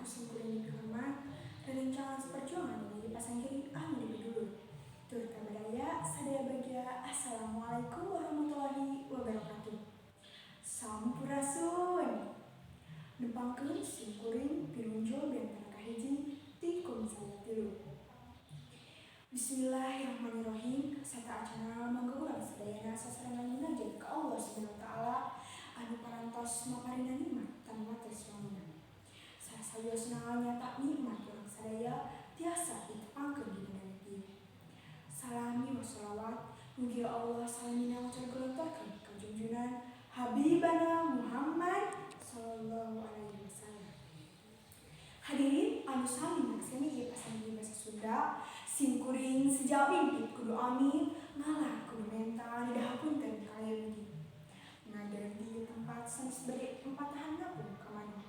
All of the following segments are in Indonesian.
Kuring dipilman rerencangan seperjuangan dari pasanggiri anu lebih dulu. Turut kabaraya sadaya bagia. Assalamualaikum warahmatullahi wabarakatuh. Sampurasun. Nepangkeun kuring pirunjul biantara kahiji ti komisariat tilu. Bismillahirrahmanirrahim. Sata acara mangga urang sadayana sasarangan munajat ka Allah Subhanahu wa taala anu parantos maparingan nikmat tan mates wangunna. Sayoosna nyata nikmat urang sadaya tiasa ditepangkeun dina ieu. Salami wassalawat mugi Allah salamina ngucap gelontorkeun ka junjungan Habibana Muhammad sallallahu alaihi wasallam. Hadirin anu sami maksani ieu pasanggih basa Sunda, simkuring sejauh mimpi kudu amin, ngalah kudu menta didahapunten kaya budi. Ngader di tempat sanes bade empatahan pun ka maneh.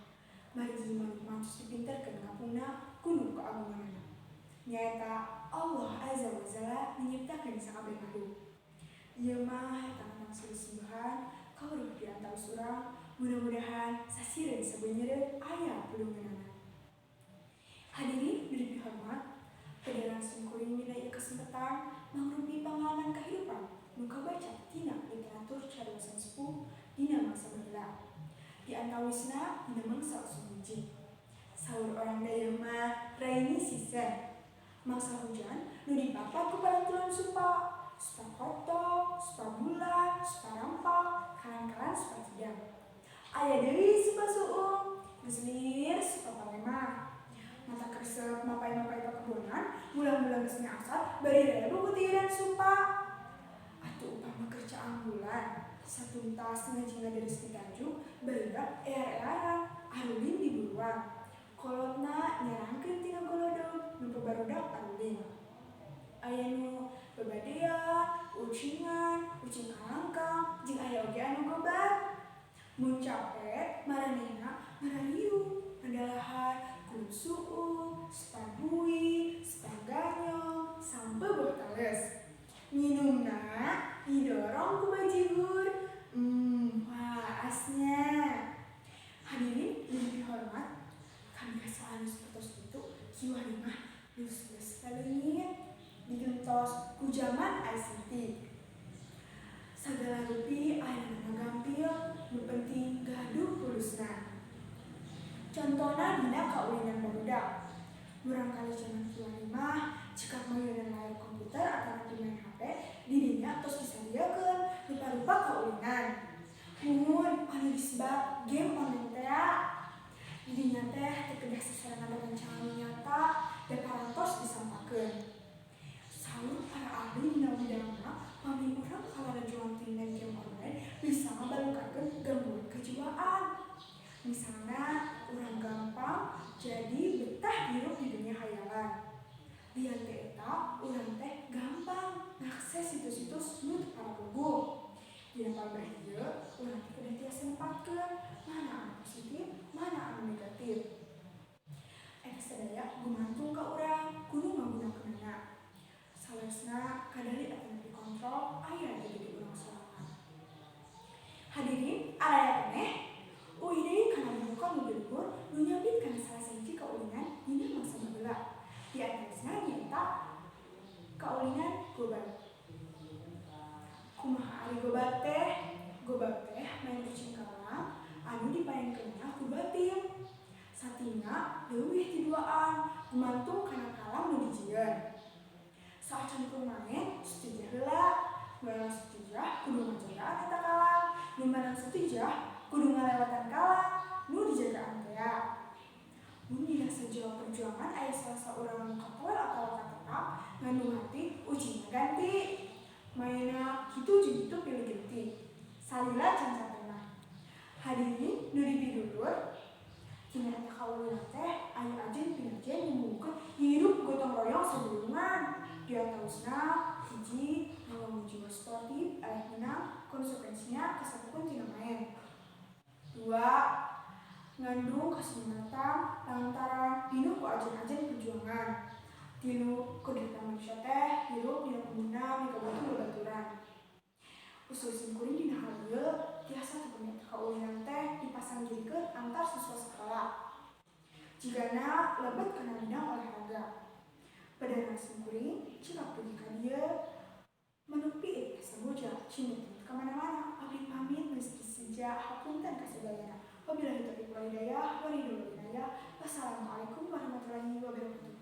Margi mantus dipinterkeun ngapungna kudu keagunganna. Nyaeta Allah Azza wa Jalla menyiptakeun sakabeh makhluk. Ieu mah tangan seueuh-seueuhan kawruh di antawis urang, mudah-mudahan sasireun sabeunyereun aya pulunganana. Hadirin nu dipihormat, pederan simkuring dina ieu kesempatan mangrupi pangalaman kahirupan nu kabaca tina literatur cariosan sepuh dina mangsa baheula. Di antawisna dina mangsa usum hiji. Saur orang daya mah raini sisen. Mangsa hujan nu dipapat ku parantulan supa kotok, supa bulan, supa rampak, kalan-kalan supa cidang. Aya deui supa suung, geus lir supa palemah. Mata kresep mapai-mapai pakebunan, bulan-bulan geus nyaasat bari rebu kutiran supa. Atuh upama kerjaan bulan, satuntas ngajingan dari segi tanjuk, barudak ear-earan, arulin di buruan. Kolotna nyerangkeun tina golodog, nu barudak arulin. Aya nu babadea, ucingan, ucing kalangkang, jeung aya oge anu gobat. Mun capek, maranehna marariu, ngandalahan kudu suung, sepabui, sepaganyong, sampe buah tales. Minumna didorong ku bajigur. Wah asnya. Hadirin yang dihormat, kami kasih anu sapertos kitu kieu mah geus kaleungit digentos ku zaman ICT. Sagala rupi aya nu gampil, nu penting gaduh pulusna. Contona dina kaulinan barudak. Murangkali zaman kieu mah cekak mayeunan layar komputer atau main HP di dinya tos disadiakeun rupa-rupa kaulinan. Mun anu disebut game online teh di dinya teh kedah sasarangan rerencangan nyata dan parantos disampakeun. Saur para ahli dina bidangna pami urang kalarajuan main game online bisa ngabalukakeun gangguan kejiwaan. Misalna urang gampang jadi betah hirup di dunia hayalan. Lian teh eta urang teh gampang ngakses situs-situs nu teu parabogoh. Dina pamrih ieu urang teh kudu tiasa nempatkeun mana anu positif, mana anu negatif. Eta sadaya gumantung ka urang kudu ngagunakeunana. Salesna kadari atuh dikontrol aya di diri urang sorangan. Hadirin araya keneh uih deui kana buka mobil luhur nu nyambit kana salah sahiji kaulinan dina mangsa baheula. Di antarana nyaeta kaulinan gobat. Kumaha ari gobat teh? Gobat teh main kucing kalang anu dipaenkeunna ku batin. Satingna leuwih ti duaan gumantung kana kalang nu dijieun. Saacan kumain setijah heula, nu setijah kudu ngajagaan eta kalang, nu menang setijah kudu ngalewatan kalang nu dijagaan teh. Mun dina sajauh perjuangan aya salah saurang kapoel atau katetap ngandung hati ucingna ganti. Mainna kitu jeung kitu pilih genti. Salila can capena. Hadirin nu dipidulur, tina eta kaulinan teh aya ajen-pinajen nyembuhkeun hirup gotong royong sadurungan. Di antawisna hiji ngawangun jiwa sportif aya menang konsekuensinya kasatupun tina main. 2. Ngandung kasemangatan lantaran pinuh ku ajen-ajen perjuangan. 3. Kehidupan manusia teh hirup dina pembina mikabutuh-babaturan. Usul simkuring dina hal ieu tiasa teu kaulinan teh dipasanggihkeun antar siswa sekolah. jigana lebet kena bidang olahraga. Pada sungkuring, cika pergi ka dia, menupi saboja, cini kemana-mana, abdi pamit meski sejak hapunten kasadayana. Wabillahi taufiq wal hidayah, Wassalamualaikum warahmatullahi wabarakatuh.